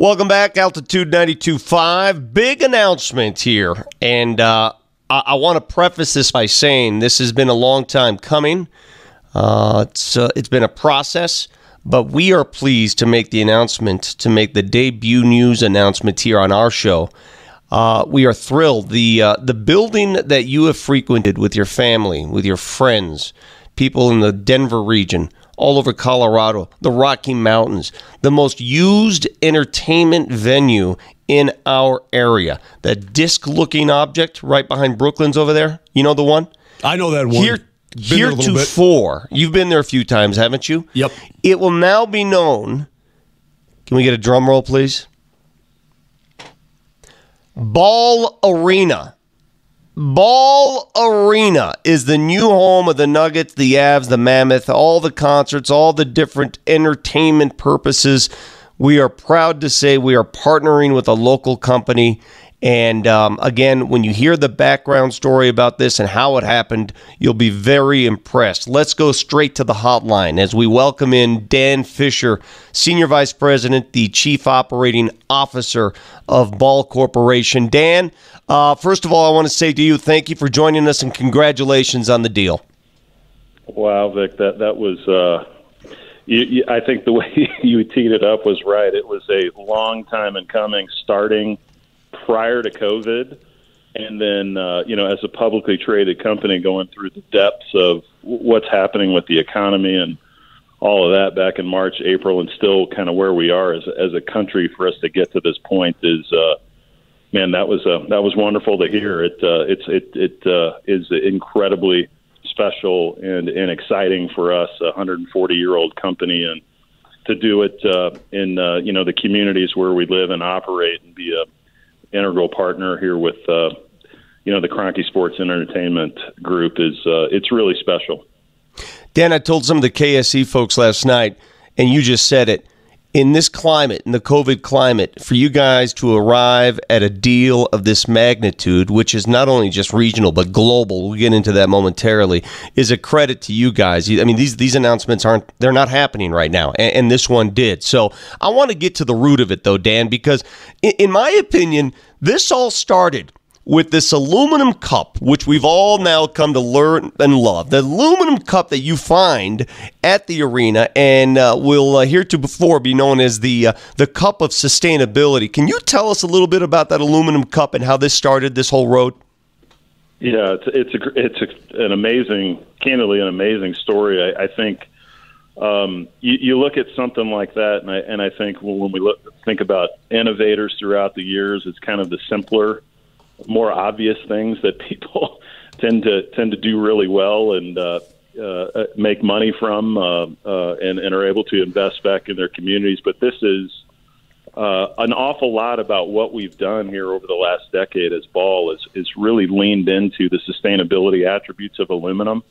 Welcome back, Altitude 92.5. Big announcement here, and I want to preface this by saying this has been a long time coming. It's been a process, but we are pleased to make the announcement, to make the debut news announcement here on our show. We are thrilled. The building that you have frequented with your family, with your friends, people in the Denver region, all over Colorado, the Rocky Mountains, the most used entertainment venue in our area. That disc-looking object right behind Brooklyn's over there. You know the one? I know that one. Heretofore, you've been there a few times, haven't you? Yep. It will now be known. Can we get a drum roll, please? BallArena. BallArena is the new home of the Nuggets, the Avs, the Mammoth, all the concerts, all the different entertainment purposes. We are proud to say we are partnering with a local company. And again, when you hear the background story about this and how it happened, you'll be very impressed. Let's go straight to the hotline as we welcome in Dan Fisher, Senior Vice President, the Chief Operating Officer of Ball Corporation. Dan, first of all, I want to say to you, thank you for joining us and congratulations on the deal. Wow, Vic, that was, I think the way you teed it up was right. It was a long time in coming, starting prior to COVID, and then, as a publicly traded company going through the depths of what's happening with the economy and all of that back in March, April, and still kind of where we are as a country for us to get to this point is, that was wonderful to hear. It is incredibly special and exciting for us, a 140-year-old company, and to do it in the communities where we live and operate and be a integral partner here with the Kroenke Sports and Entertainment Group it's really special. Dan, I told some of the KSE folks last night, and you just said it, in this climate, in the COVID climate, for you guys to arrive at a deal of this magnitude, which is not only just regional but global, we'll get into that momentarily, is a credit to you guys. I mean, these announcements they're not happening right now, and this one did. So I want to get to the root of it, though, Dan, because in my opinion, this all started with this aluminum cup, which we've all now come to learn and love. The aluminum cup that you find at the arena and will heretofore be known as the cup of sustainability. Can you tell us a little bit about that aluminum cup and how this started, this whole road? Yeah, it's an amazing, candidly, an amazing story. I think you look at something like that, and I think when we think about innovators throughout the years, it's kind of the simpler, more obvious things that people tend to do really well and make money from and are able to invest back in their communities. But this is an awful lot about what we've done here over the last decade as Ball is really leaned into the sustainability attributes of aluminum.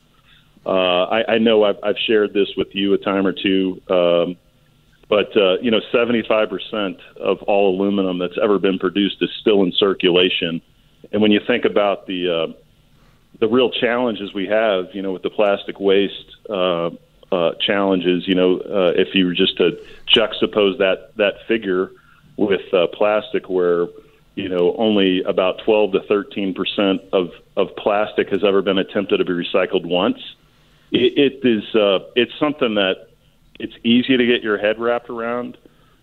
I know I've shared this with you a time or two, but 75% of all aluminum that's ever been produced is still in circulation. And when you think about the real challenges we have, with the plastic waste challenges, if you were just to juxtapose that figure with plastic, where only about 12 to 13% of plastic has ever been attempted to be recycled once, it's something that it's easy to get your head wrapped around.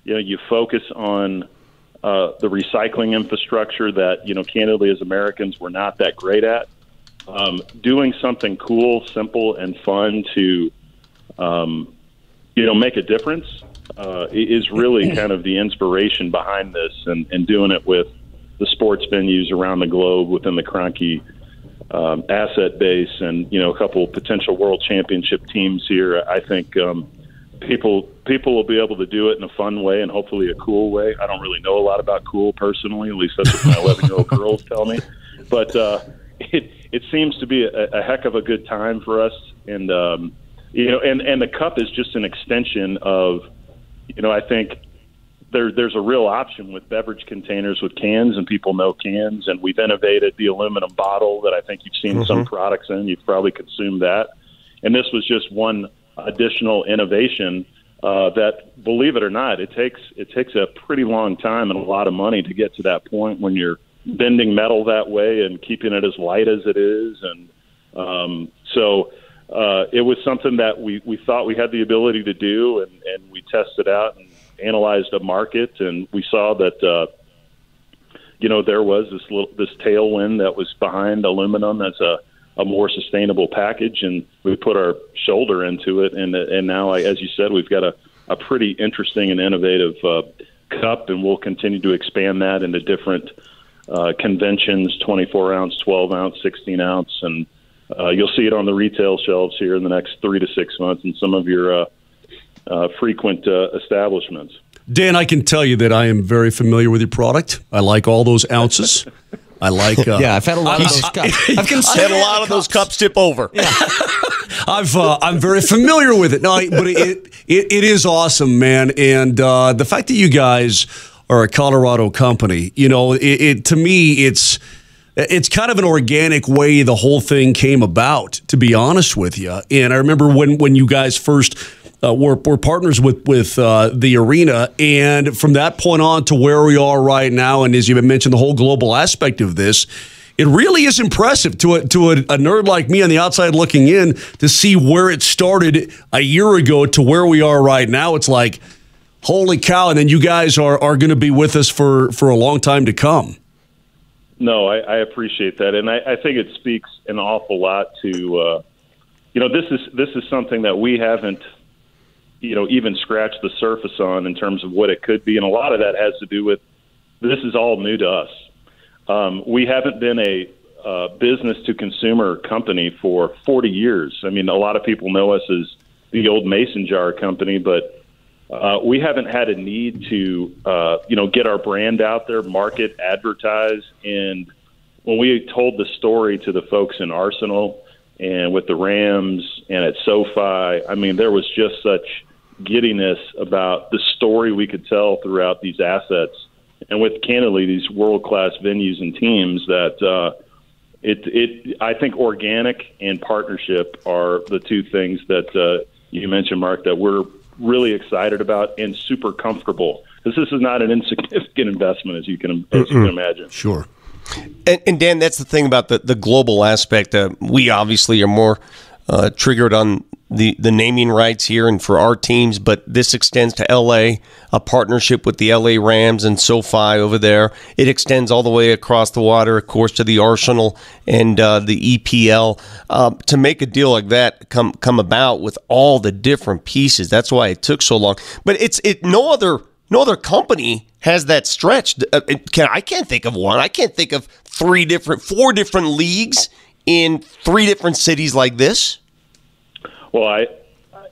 You focus on the recycling infrastructure that, candidly, as Americans, we're not that great at. Doing something cool, simple, and fun to, make a difference is really kind of the inspiration behind this, and doing it with the sports venues around the globe within the Kroenke asset base and, a couple potential world championship teams here. I think people will be able to do it in a fun way and hopefully a cool way. I don't really know a lot about cool personally, at least that's what my 11-year-old girls tell me. But it seems to be a heck of a good time for us. And, and the cup is just an extension of, I think there's a real option with beverage containers with cans, and people know cans. And we've innovated the aluminum bottle that I think you've seen some products in. You've probably consumed that. And this was just one additional innovation that, believe it or not, it takes a pretty long time and a lot of money to get to that point when you're bending metal that way and keeping it as light as it is. And so it was something that we thought we had the ability to do, and we tested out and analyzed the market, and we saw that there was this tailwind that was behind aluminum as a more sustainable package, and we put our shoulder into it, and now, as you said, we've got a pretty interesting and innovative cup, and we'll continue to expand that into different conventions, 24 ounce, 12 ounce, 16 ounce, and you'll see it on the retail shelves here in the next 3 to 6 months in some of your frequent establishments. Dan, I can tell you that I am very familiar with your product. I like all those ounces. I like. Yeah, I've had a lot of those cups. I've had a lot of those cups tip over. Yeah. I'm very familiar with it. No, but it is awesome, man. And the fact that you guys are a Colorado company, to me, it's kind of an organic way the whole thing came about, to be honest with you. And I remember when you guys first were partners with the arena, and from that point on to where we are right now, and as you mentioned, the whole global aspect of this, it really is impressive to a nerd like me on the outside looking in to see where it started a year ago to where we are right now. It's like, holy cow, and then you guys are going to be with us for a long time to come. No, I appreciate that, and I think it speaks an awful lot to, this is something that we haven't, even scratched the surface on in terms of what it could be, and a lot of that has to do with this is all new to us. We haven't been a business-to-consumer company for 40 years. I mean, a lot of people know us as the old mason jar company, but we haven't had a need to, get our brand out there, market, advertise. And when we told the story to the folks in Arsenal and with the Rams and at SoFi, I mean, there was just such giddiness about the story we could tell throughout these assets. And with, candidly, these world-class venues and teams that I think organic and partnership are the two things that you mentioned, Mark, that we're really excited about and super comfortable, because this is not an insignificant investment, as you can imagine. Sure. And Dan, that's the thing about the global aspect. We obviously are more triggered on the naming rights here and for our teams, but this extends to L.A., a partnership with the L.A. Rams and SoFi over there. It extends all the way across the water, of course, to the Arsenal and the EPL. To make a deal like that come about with all the different pieces, that's why it took so long. But no other company has that stretched. I can't think of one. I can't think of 4 different leagues in 3 different cities like this. Well,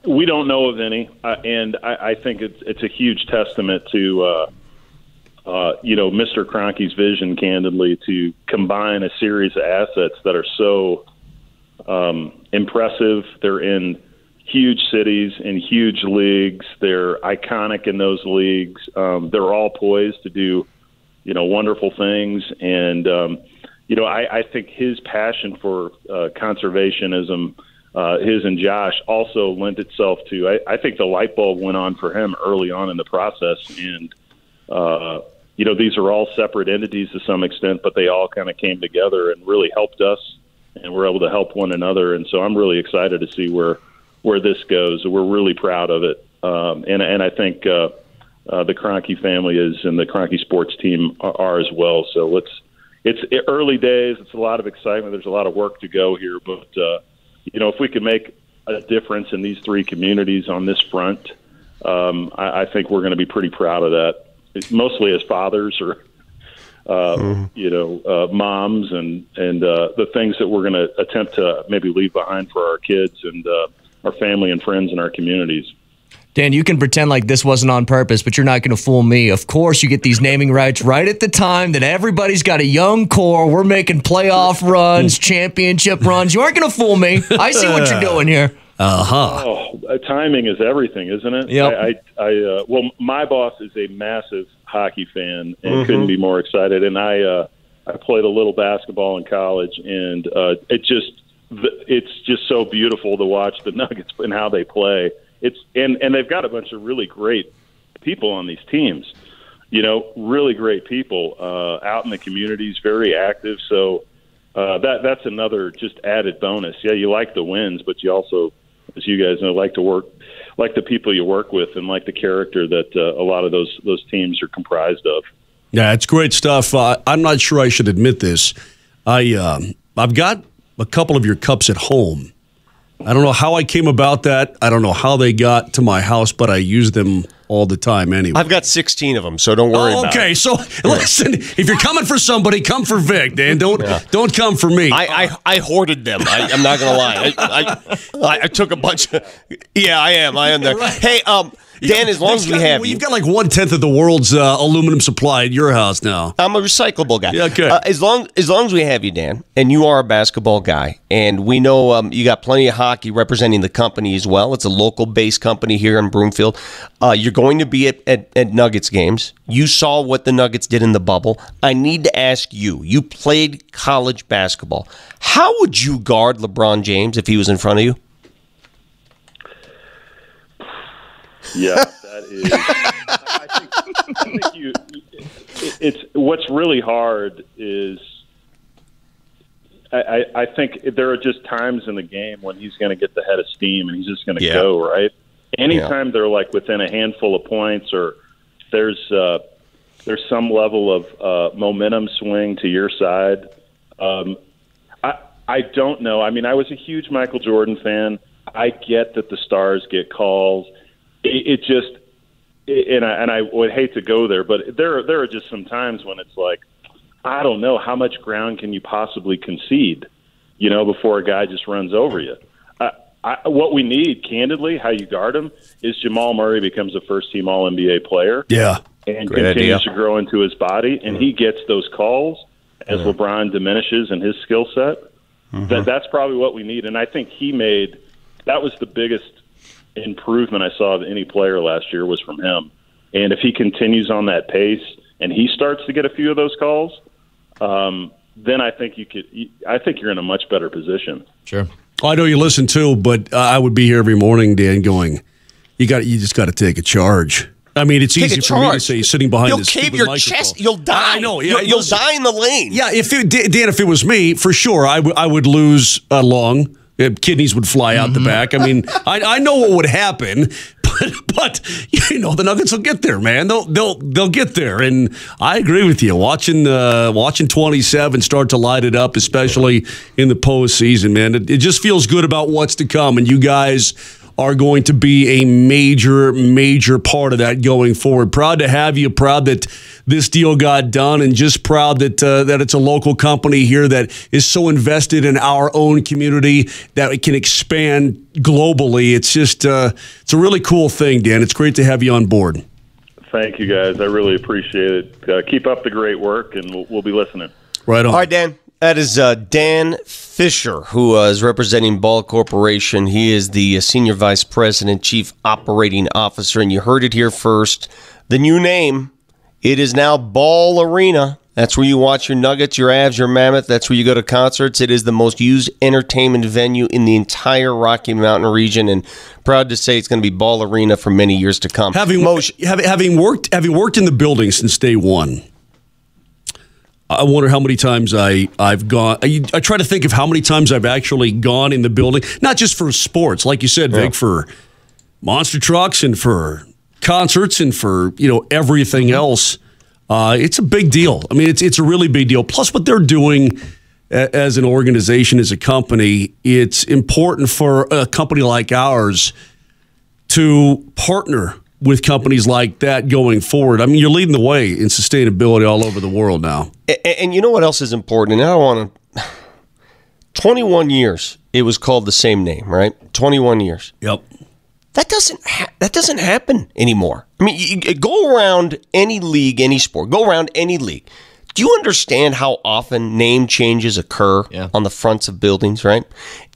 we don't know of any, and I think it's a huge testament to Mr. Kroenke's vision, candidly, to combine a series of assets that are so impressive. They're in huge cities, in huge leagues. They're iconic in those leagues. They're all poised to do, wonderful things. And I think his passion for conservationism. His and Josh also lent itself to, I think the light bulb went on for him early on in the process. And, these are all separate entities to some extent, but they all kind of came together and really helped us, and we're able to help one another. And so I'm really excited to see where this goes. We're really proud of it. And I think the Kroenke family and the Kroenke sports team are as well. So it's early days. It's a lot of excitement. There's a lot of work to go here, but, if we can make a difference in these 3 communities on this front, I think we're going to be pretty proud of that. It's mostly as fathers or, moms and the things that we're going to attempt to maybe leave behind for our kids and our family and friends in our communities. Dan, you can pretend like this wasn't on purpose, but you're not going to fool me. Of course, you get these naming rights right at the time that everybody's got a young core. We're making playoff runs, championship runs. You aren't going to fool me. I see what you're doing here. Timing is everything, isn't it? Yep. Well, my boss is a massive hockey fan and couldn't be more excited. And I played a little basketball in college, and it's just so beautiful to watch the Nuggets and how they play. and they've got a bunch of really great people on these teams. Really great people out in the communities, very active. So that's another just added bonus. Yeah, you like the wins, but you also, as you guys know, like the people you work with and like the character that a lot of those teams are comprised of. Yeah, it's great stuff. I'm not sure I should admit this. I've got a couple of your cups at home. I don't know how I came about that. I don't know how they got to my house, but I use them all the time anyway. I've got 16 of them, so don't worry about it. Okay, so listen, if you're coming for somebody, come for Vic, Dan. Don't come for me. I hoarded them. I'm not going to lie. I took a bunch of... Yeah, I am there. Right. Hey, Dan, as long as we have you've got like 1/10 of the world's aluminum supply at your house now. I'm a recyclable guy. Yeah, okay. As long as we have you, Dan, and you are a basketball guy, and we know you got plenty of hockey representing the company as well. It's a local-based company here in Broomfield. You're going to be at Nuggets games. You saw what the Nuggets did in the bubble. I need to ask you. You played college basketball. How would you guard LeBron James if he was in front of you? Yeah, that is. I think it's what's really hard is I think there are just times in the game when he's going to get the head of steam and he's just going to go, right? Anytime they're like within a handful of points or there's some level of momentum swing to your side. I don't know. I mean, I was a huge Michael Jordan fan. I get that the stars get calls. I would hate to go there, but there are just some times when it's like, I don't know, how much ground can you possibly concede, before a guy just runs over you. What we need, candidly, how you guard him, is Jamal Murray becomes a first-team All-NBA player. Yeah, and continues to grow into his body, and he gets those calls as LeBron diminishes in his skill set. That's probably what we need, and I think that was the biggest improvement I saw of any player last year was from him. And if he continues on that pace and he starts to get a few of those calls, then I think you're in a much better position. Sure. Well, I know you listen too, but I would be here every morning, Dan, going, you just got to take a charge. I mean, it's easy for me to say sitting behind this stupid microphone. You'll cave your chest. You'll die. I know. You'll die in the lane. Yeah, Dan, if it was me, for sure, I would lose a lung. Kidneys would fly out the back. I mean, I know what would happen, but the Nuggets will get there, man. They'll get there, and I agree with you. Watching 27 start to light it up, especially in the postseason, man, it just feels good about what's to come, and you guys are going to be a major part of that going forward. Proud to have you. Proud that this deal got done, and just proud that it's a local company here that is so invested in our own community that it can expand globally. It's just it's a really cool thing, Dan. It's great to have you on board. Thank you, guys. I really appreciate it. Keep up the great work, and we'll be listening. Right on. All right, Dan. That is Dan Fisher, who is representing Ball Corporation. He is the Senior Vice President, Chief Operating Officer, and you heard it here first. The new name, it is now BallArena. That's where you watch your Nuggets, your Avs, your Mammoth. That's where you go to concerts. It is the most used entertainment venue in the entire Rocky Mountain region, and proud to say it's going to be BallArena for many years to come. Having worked in the building since day one, I wonder how many times I've gone. I try to think of how many times I've actually gone in the building, not just for sports, like you said, Vic, for monster trucks and for concerts and for everything else. It's a big deal. I mean, it's a really big deal. Plus, what they're doing as an organization, as a company, it's important for a company like ours to partner with companies like that going forward. I mean, you're leading the way in sustainability all over the world now. And you know what else is important? And I don't want to... 21 years, it was called the same name, right? 21 years. Yep. That doesn't happen anymore. I mean, you go around any league, any sport. Go around any league. Do you understand how often name changes occur on the fronts of buildings, right?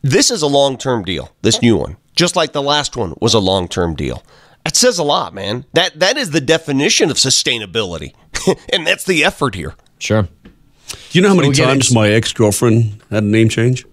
This is a long-term deal, this new one. Just like the last one was a long-term deal. That says a lot, man. That is the definition of sustainability. And that's the effort here. Sure. Do you know how many times my ex-girlfriend had a name change?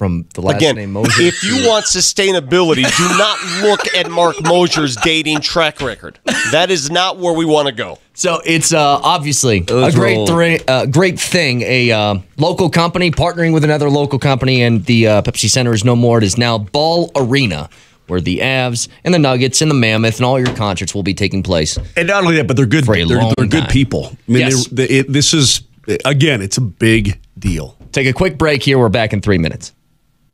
from the last Again, name Mosier. if you want sustainability, do not look at Mark Mosier's dating track record. That is not where we want to go. So it's obviously a great thing. A local company partnering with another local company, and the Pepsi Center is no more. It is now BallArena, where the Avs and the Nuggets and the Mammoth and all your concerts will be taking place. And not only that, but they're good. They're good people. I mean, yes. This is, again, it's a big deal. Take a quick break here. We're back in 3 minutes.